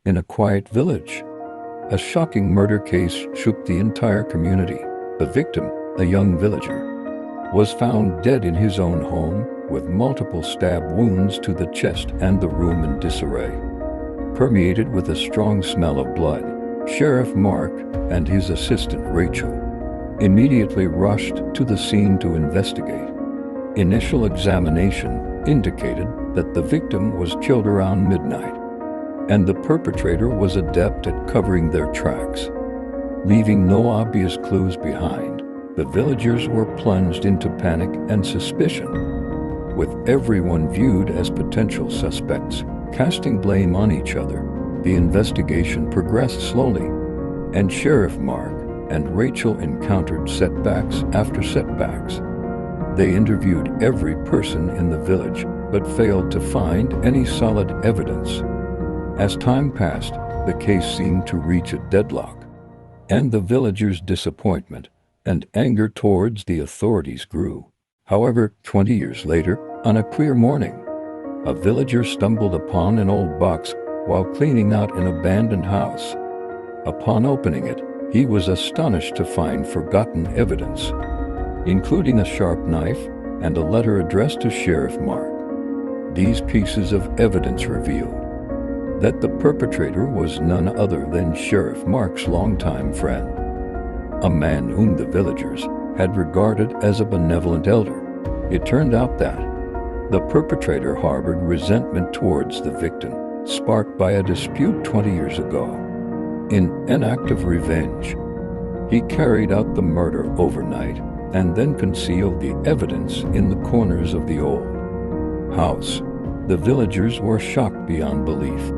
In a quiet village, a shocking murder case shook the entire community. The victim, a young villager, was found dead in his own home with multiple stab wounds to the chest and the room in disarray. Permeated with a strong smell of blood, Sheriff Mark and his assistant Rachel immediately rushed to the scene to investigate. Initial examination indicated that the victim was killed around midnight, and the perpetrator was adept at covering their tracks. Leaving no obvious clues behind, the villagers were plunged into panic and suspicion, with everyone viewed as potential suspects. Casting blame on each other, the investigation progressed slowly, and Sheriff Mark and Rachel encountered setbacks after setbacks. They interviewed every person in the village, but failed to find any solid evidence. As time passed, the case seemed to reach a deadlock, and the villagers' disappointment and anger towards the authorities grew. However, 20 years later, on a clear morning, a villager stumbled upon an old box while cleaning out an abandoned house. Upon opening it, he was astonished to find forgotten evidence, including a sharp knife and a letter addressed to Sheriff Mark. These pieces of evidence revealed that the perpetrator was none other than Sheriff Mark's longtime friend, a man whom the villagers had regarded as a benevolent elder. It turned out that the perpetrator harbored resentment towards the victim, sparked by a dispute 20 years ago. In an act of revenge, he carried out the murder overnight and then concealed the evidence in the corners of the old house. The villagers were shocked beyond belief,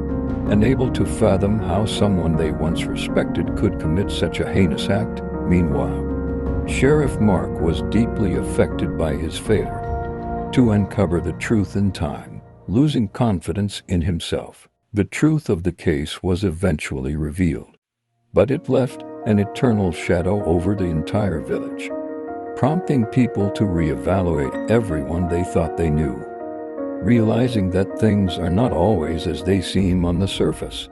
unable to fathom how someone they once respected could commit such a heinous act. Meanwhile, Sheriff Mark was deeply affected by his failure to uncover the truth in time, losing confidence in himself. The truth of the case was eventually revealed, but it left an eternal shadow over the entire village, prompting people to reevaluate everyone they thought they knew, realizing that things are not always as they seem on the surface.